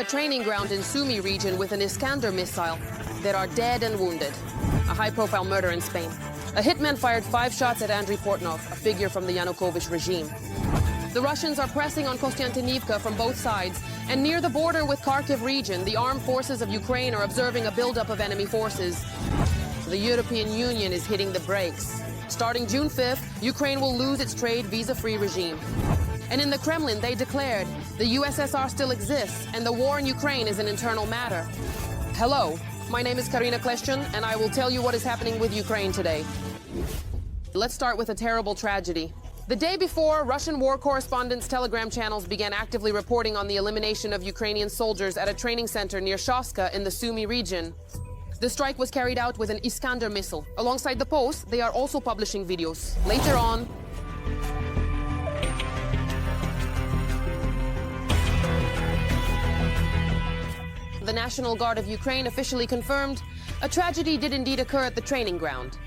training ground in Sumy region with an Iskander missile. There are dead and wounded. A high-profile murder in Spain. A hitman fired 5 shots at Andriy Portnov, a figure from the Yanukovych regime. The Russians are pressing on Kostiantynivka from both sides, and near the border with Kharkiv region, the armed forces of Ukraine are observing a buildup of enemy forces. The European Union is hitting the brakes. Starting June 5th, Ukraine will lose its trade visa-free regime. And in the Kremlin, they declared the USSR still exists, and the war in Ukraine is an internal matter. Hello, my name is Karina Kleshchun, and I will tell you what is happening with Ukraine today. Let's start with a terrible tragedy. The day before, Russian war correspondents' Telegram channels began actively reporting on the elimination of Ukrainian soldiers at a training center near Shostka in the Sumy region. The strike was carried out with an Iskander missile. Alongside the post, they are also publishing videos. Later on, the National Guard of Ukraine officially confirmed a tragedy did indeed occur at the training ground.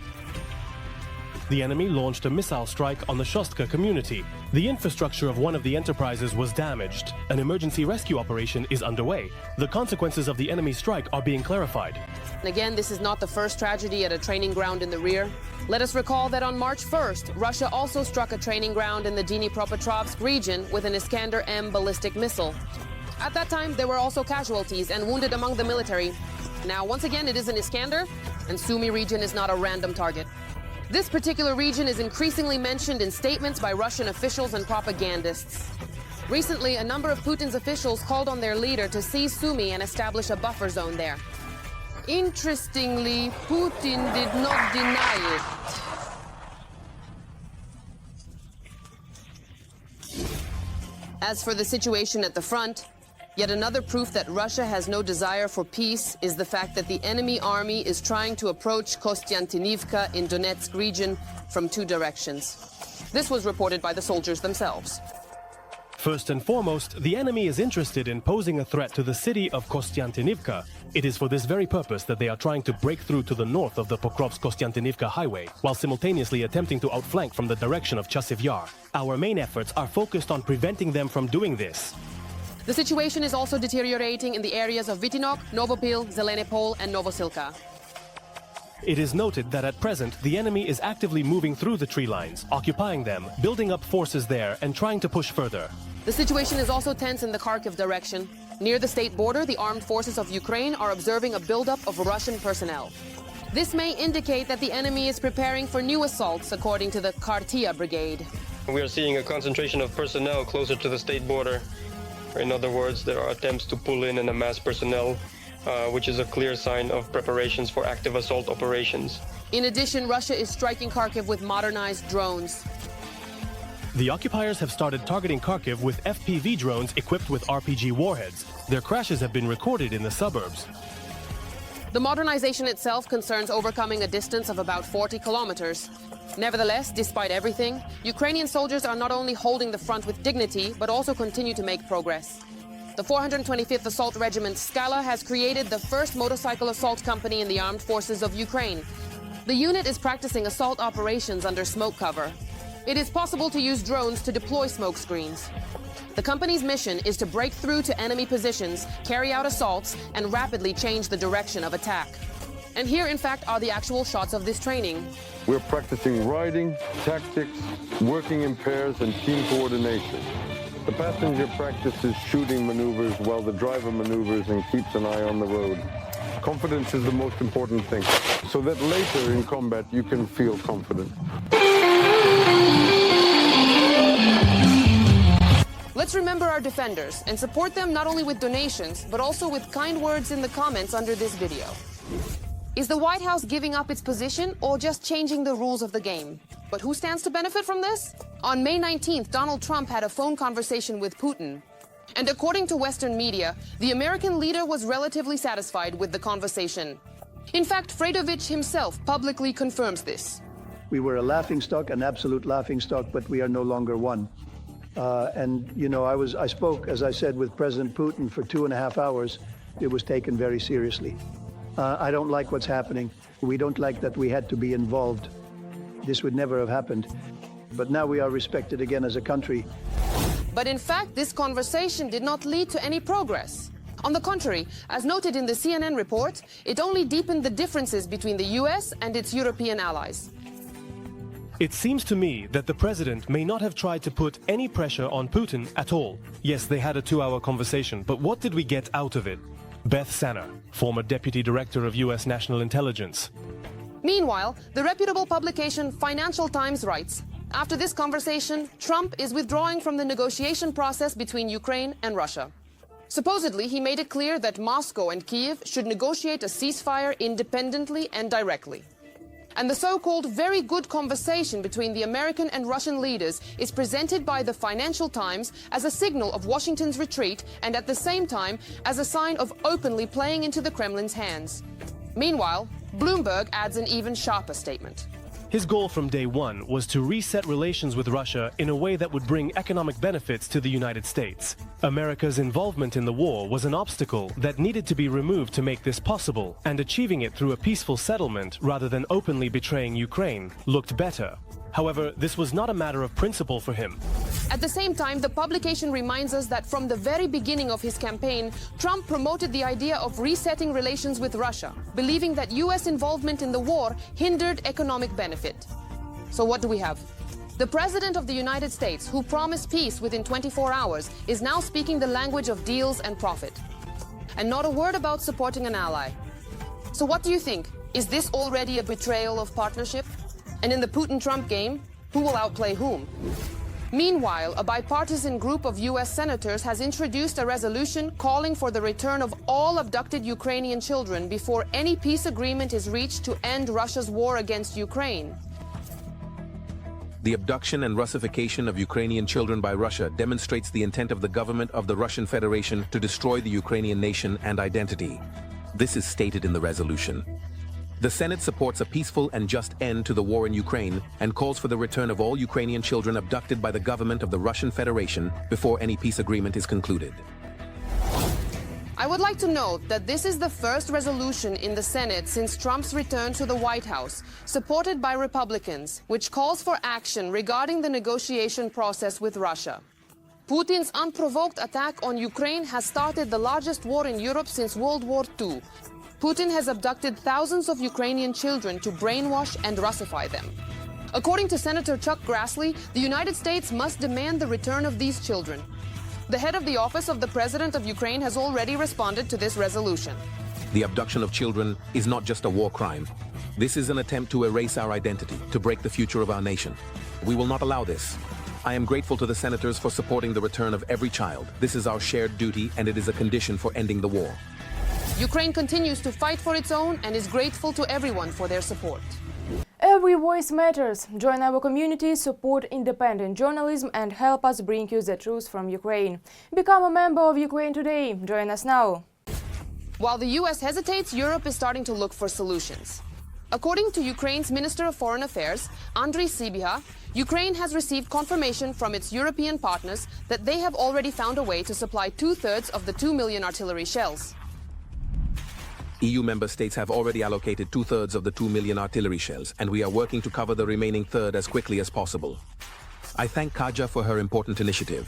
The enemy launched a missile strike on the Shostka community. The infrastructure of one of the enterprises was damaged. An emergency rescue operation is underway. The consequences of the enemy strike are being clarified. And again, this is not the first tragedy at a training ground in the rear. Let us recall that on March 1st, Russia also struck a training ground in the Dnipropetrovsk region with an Iskander-M ballistic missile. At that time, there were also casualties and wounded among the military. Now, once again, it is an Iskander, and Sumy region is not a random target. This particular region is increasingly mentioned in statements by Russian officials and propagandists. Recently, a number of Putin's officials called on their leader to seize Sumy and establish a buffer zone there. Interestingly, Putin did not deny it. As for the situation at the front, yet another proof that Russia has no desire for peace is the fact that the enemy army is trying to approach Kostiantynivka in Donetsk region from 2 directions. This was reported by the soldiers themselves. First and foremost, the enemy is interested in posing a threat to the city of Kostiantynivka. It is for this very purpose that they are trying to break through to the north of the Pokrovsk-Kostiantynivka highway, while simultaneously attempting to outflank from the direction of Chasiv Yar. Our main efforts are focused on preventing them from doing this. The situation is also deteriorating in the areas of Vitinok, Novopil, Zelenepol, and Novosilka. It is noted that at present, the enemy is actively moving through the tree lines, occupying them, building up forces there, and trying to push further. The situation is also tense in the Kharkiv direction. Near the state border, the armed forces of Ukraine are observing a buildup of Russian personnel. This may indicate that the enemy is preparing for new assaults, according to the Khartia Brigade. We are seeing a concentration of personnel closer to the state border. In other words, there are attempts to pull in and amass personnel, which is a clear sign of preparations for active assault operations. In addition, Russia is striking Kharkiv with modernized drones. The occupiers have started targeting Kharkiv with FPV drones equipped with RPG warheads. Their crashes have been recorded in the suburbs. The modernization itself concerns overcoming a distance of about 40 kilometers. Nevertheless, despite everything, Ukrainian soldiers are not only holding the front with dignity, but also continue to make progress. The 425th Assault Regiment Skala has created the first motorcycle assault company in the armed forces of Ukraine. The unit is practicing assault operations under smoke cover. It is possible to use drones to deploy smoke screens. The company's mission is to break through to enemy positions, carry out assaults, and rapidly change the direction of attack. And here, in fact, are the actual shots of this training. We're practicing riding, tactics, working in pairs, and team coordination. The passenger practices shooting maneuvers while the driver maneuvers and keeps an eye on the road. Confidence is the most important thing, so that later in combat you can feel confident. Let's remember our defenders and support them not only with donations, but also with kind words in the comments under this video. Is the White House giving up its position or just changing the rules of the game? But who stands to benefit from this? On May 19th, Donald Trump had a phone conversation with Putin. And according to Western media, the American leader was relatively satisfied with the conversation. In fact, Fredovich himself publicly confirms this. We were a laughingstock, an absolute laughingstock, but we are no longer one. And, you know, I spoke, as I said, with President Putin for 2.5 hours. It was taken very seriously. I don't like what's happening. We don't like that we had to be involved. This would never have happened. But now we are respected again as a country. But in fact, this conversation did not lead to any progress. On the contrary, as noted in the CNN report, it only deepened the differences between the US and its European allies. It seems to me that the president may not have tried to put any pressure on Putin at all. Yes, they had a 2-hour conversation, but what did we get out of it? Beth Sanner, former deputy director of US National Intelligence. Meanwhile, the reputable publication Financial Times writes, after this conversation, Trump is withdrawing from the negotiation process between Ukraine and Russia. Supposedly, he made it clear that Moscow and Kiev should negotiate a ceasefire independently and directly. And the so-called very good conversation between the American and Russian leaders is presented by the Financial Times as a signal of Washington's retreat and at the same time as a sign of openly playing into the Kremlin's hands. Meanwhile, Bloomberg adds an even sharper statement. His goal from day one was to reset relations with Russia in a way that would bring economic benefits to the United States. America's involvement in the war was an obstacle that needed to be removed to make this possible, and achieving it through a peaceful settlement rather than openly betraying Ukraine looked better. However, this was not a matter of principle for him. At the same time, the publication reminds us that from the very beginning of his campaign, Trump promoted the idea of resetting relations with Russia, believing that US involvement in the war hindered economic benefit. So what do we have? The President of the United States, who promised peace within 24 hours, is now speaking the language of deals and profit. And not a word about supporting an ally. So what do you think? Is this already a betrayal of partnership? And in the Putin-Trump game, who will outplay whom? Meanwhile, a bipartisan group of US senators has introduced a resolution calling for the return of all abducted Ukrainian children before any peace agreement is reached to end Russia's war against Ukraine. The abduction and Russification of Ukrainian children by Russia demonstrates the intent of the government of the Russian Federation to destroy the Ukrainian nation and identity. This is stated in the resolution. The Senate supports a peaceful and just end to the war in Ukraine and calls for the return of all Ukrainian children abducted by the government of the Russian Federation before any peace agreement is concluded. I would like to note that this is the first resolution in the Senate since Trump's return to the White House, supported by Republicans, which calls for action regarding the negotiation process with Russia. Putin's unprovoked attack on Ukraine has started the largest war in Europe since World War II. Putin has abducted thousands of Ukrainian children to brainwash and Russify them. According to Senator Chuck Grassley, the United States must demand the return of these children. The head of the office of the President of Ukraine has already responded to this resolution. The abduction of children is not just a war crime. This is an attempt to erase our identity, to break the future of our nation. We will not allow this. I am grateful to the senators for supporting the return of every child. This is our shared duty, and it is a condition for ending the war. Ukraine continues to fight for its own and is grateful to everyone for their support. Every voice matters. Join our community, support independent journalism and help us bring you the truth from Ukraine. Become a member of Ukraine today. Join us now. While the US hesitates, Europe is starting to look for solutions. According to Ukraine's Minister of Foreign Affairs, Andriy Sybiha, Ukraine has received confirmation from its European partners that they have already found a way to supply 2/3 of the 2 million artillery shells. EU member states have already allocated 2/3 of the 2 million artillery shells, and we are working to cover the remaining third as quickly as possible. I thank Kaja for her important initiative.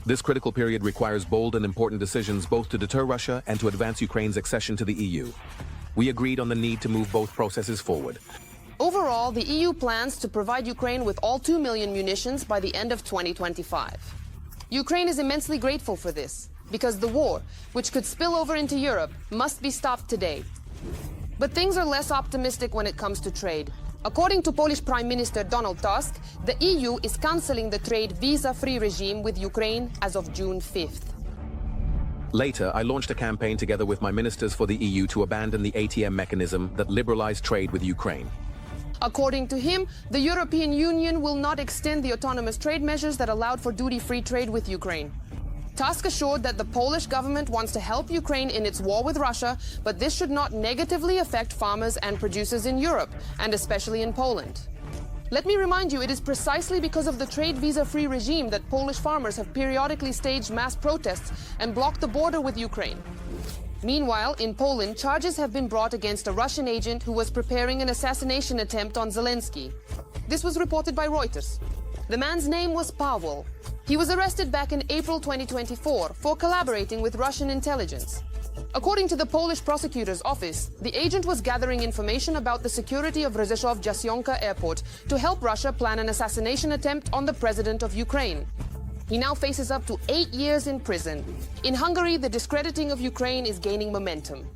This critical period requires bold and important decisions both to deter Russia and to advance Ukraine's accession to the EU. We agreed on the need to move both processes forward. Overall, the EU plans to provide Ukraine with all 2 million munitions by the end of 2025. Ukraine is immensely grateful for this, because the war, which could spill over into Europe, must be stopped today. But things are less optimistic when it comes to trade. According to Polish Prime Minister Donald Tusk, the EU is cancelling the trade visa-free regime with Ukraine as of June 5th. Later, I launched a campaign together with my ministers for the EU to abandon the ATM mechanism that liberalized trade with Ukraine. According to him, the European Union will not extend the autonomous trade measures that allowed for duty-free trade with Ukraine. Tusk assured that the Polish government wants to help Ukraine in its war with Russia, but this should not negatively affect farmers and producers in Europe, and especially in Poland. Let me remind you, it is precisely because of the trade visa-free regime that Polish farmers have periodically staged mass protests and blocked the border with Ukraine. Meanwhile, in Poland, charges have been brought against a Russian agent who was preparing an assassination attempt on Zelensky. This was reported by Reuters. The man's name was Pavel. He was arrested back in April 2024 for collaborating with Russian intelligence. According to the Polish prosecutor's office, the agent was gathering information about the security of Zaporizhzhia airport to help Russia plan an assassination attempt on the president of Ukraine. He now faces up to 8 years in prison. In Hungary, the discrediting of Ukraine is gaining momentum.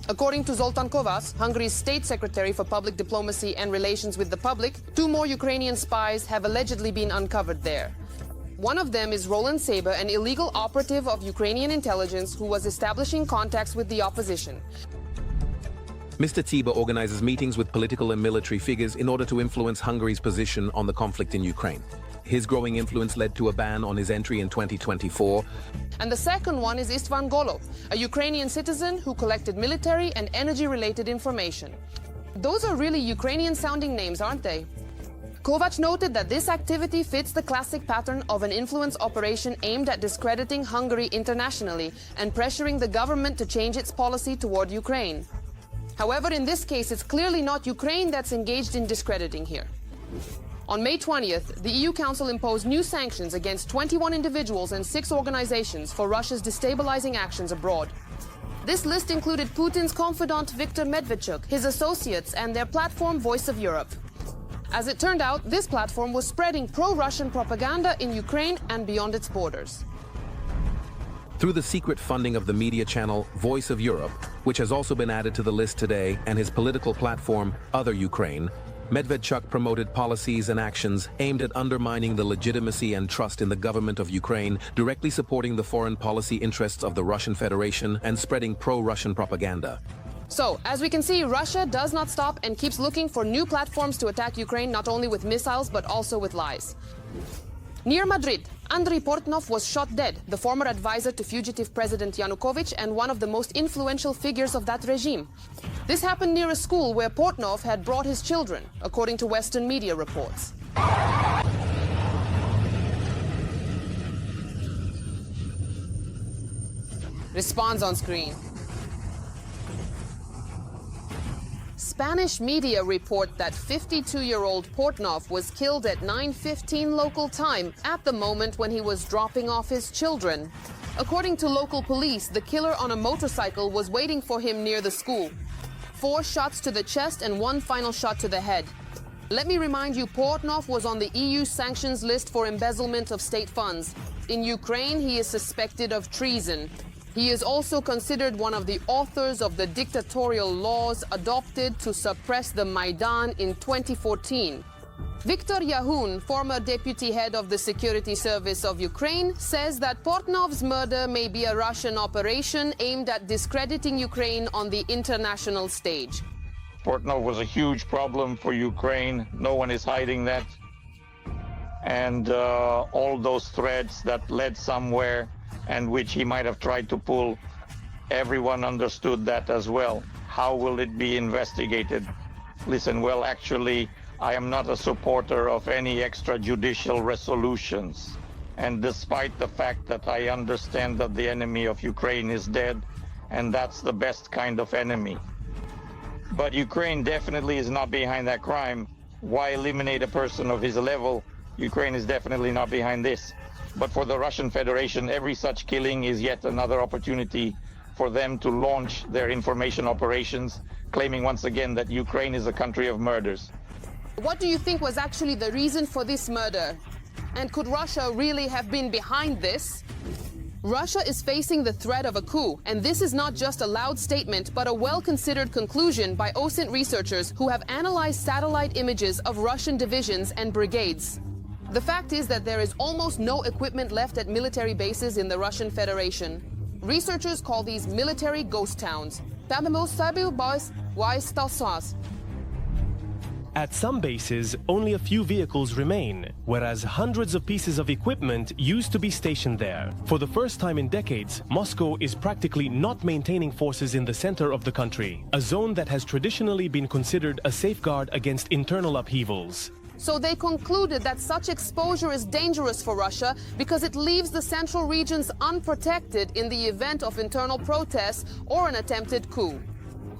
According to Zoltán Kovács, Hungary's State Secretary for Public Diplomacy and Relations with the Public, 2 more Ukrainian spies have allegedly been uncovered there. One of them is Roland Saber, an illegal operative of Ukrainian intelligence who was establishing contacts with the opposition. Mr. Tsiba organizes meetings with political and military figures in order to influence Hungary's position on the conflict in Ukraine. His growing influence led to a ban on his entry in 2024. And the second one is Istvan Golov, a Ukrainian citizen who collected military and energy-related information. Those are really Ukrainian-sounding names, aren't they? Kovács noted that this activity fits the classic pattern of an influence operation aimed at discrediting Hungary internationally and pressuring the government to change its policy toward Ukraine. However, in this case, it's clearly not Ukraine that's engaged in discrediting here. On May 20th, the EU Council imposed new sanctions against 21 individuals and 6 organizations for Russia's destabilizing actions abroad. This list included Putin's confidant Viktor Medvedchuk, his associates, and their platform Voice of Europe. As it turned out, this platform was spreading pro-Russian propaganda in Ukraine and beyond its borders. Through the secret funding of the media channel Voice of Europe, which has also been added to the list today, and his political platform Other Ukraine, Medvedchuk promoted policies and actions aimed at undermining the legitimacy and trust in the government of Ukraine, directly supporting the foreign policy interests of the Russian Federation and spreading pro-Russian propaganda. So, as we can see, Russia does not stop and keeps looking for new platforms to attack Ukraine, not only with missiles, but also with lies. Near Madrid, Andrei Portnov was shot dead, the former advisor to fugitive President Yanukovych and one of the most influential figures of that regime. This happened near a school where Portnov had brought his children, according to Western media reports. Responds on screen. Spanish media report that 52-year-old Portnov was killed at 9:15 local time, at the moment when he was dropping off his children. According to local police, the killer on a motorcycle was waiting for him near the school. 4 shots to the chest and 1 final shot to the head. Let me remind you, Portnov was on the EU sanctions list for embezzlement of state funds. In Ukraine, he is suspected of treason. He is also considered one of the authors of the dictatorial laws adopted to suppress the Maidan in 2014. Viktor Yahun, former deputy head of the Security Service of Ukraine, says that Portnov's murder may be a Russian operation aimed at discrediting Ukraine on the international stage. Portnov was a huge problem for Ukraine. No one is hiding that. And all those threads that led somewhere and which he might have tried to pull, everyone understood that as well. How will it be investigated? Listen, well, actually, I am not a supporter of any extrajudicial resolutions. And despite the fact that I understand that the enemy of Ukraine is dead, and that's the best kind of enemy. But Ukraine definitely is not behind that crime. Why eliminate a person of his level? Ukraine is definitely not behind this. But for the Russian Federation, every such killing is yet another opportunity for them to launch their information operations, claiming once again that Ukraine is a country of murders. What do you think was actually the reason for this murder? And could Russia really have been behind this? Russia is facing the threat of a coup, and this is not just a loud statement, but a well-considered conclusion by OSINT researchers who have analyzed satellite images of Russian divisions and brigades. The fact is that there is almost no equipment left at military bases in the Russian Federation. Researchers call these military ghost towns. At some bases, only a few vehicles remain, whereas hundreds of pieces of equipment used to be stationed there. For the first time in decades, Moscow is practically not maintaining forces in the center of the country, a zone that has traditionally been considered a safeguard against internal upheavals. So they concluded that such exposure is dangerous for Russia because it leaves the central regions unprotected in the event of internal protests or an attempted coup.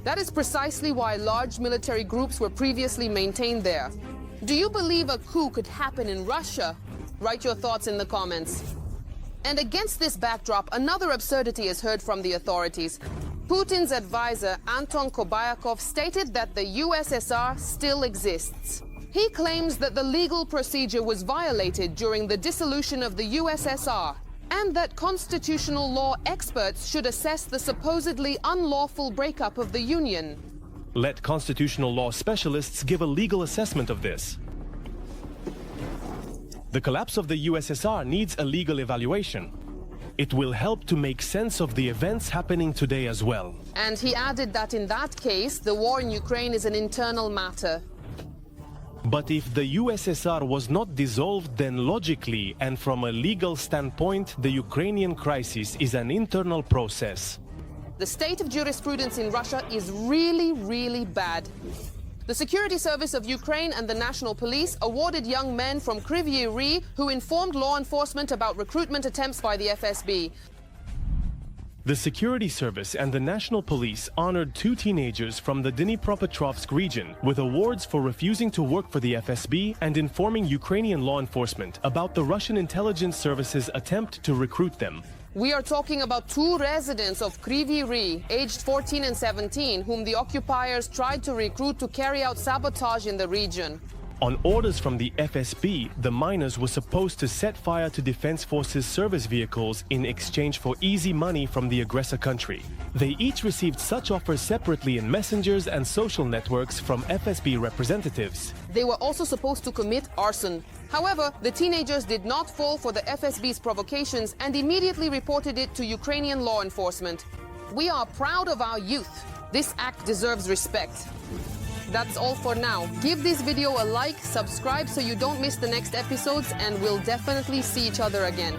That is precisely why large military groups were previously maintained there. Do you believe a coup could happen in Russia? Write your thoughts in the comments. And against this backdrop, another absurdity is heard from the authorities. Putin's advisor, Anton Kobayakov, stated that the USSR still exists. He claims that the legal procedure was violated during the dissolution of the USSR, and that constitutional law experts should assess the supposedly unlawful breakup of the Union. Let constitutional law specialists give a legal assessment of this. The collapse of the USSR needs a legal evaluation. It will help to make sense of the events happening today as well. And he added that in that case, the war in Ukraine is an internal matter. But if the USSR was not dissolved, then logically and from a legal standpoint, the Ukrainian crisis is an internal process. The state of jurisprudence in Russia is really, really bad. The Security Service of Ukraine and the National Police awarded young men from Kryvyi Rih who informed law enforcement about recruitment attempts by the FSB. The Security Service and the National Police honored 2 teenagers from the Dnipropetrovsk region with awards for refusing to work for the FSB and informing Ukrainian law enforcement about the Russian intelligence service's attempt to recruit them. We are talking about 2 residents of Kryvyi Rih, aged 14 and 17, whom the occupiers tried to recruit to carry out sabotage in the region. On orders from the FSB, the miners were supposed to set fire to Defense Forces service vehicles in exchange for easy money from the aggressor country. They each received such offers separately in messengers and social networks from FSB representatives. They were also supposed to commit arson. However, the teenagers did not fall for the FSB's provocations and immediately reported it to Ukrainian law enforcement. We are proud of our youth. This act deserves respect. That's all for now. Give this video a like, subscribe so you don't miss the next episodes, and we'll definitely see each other again.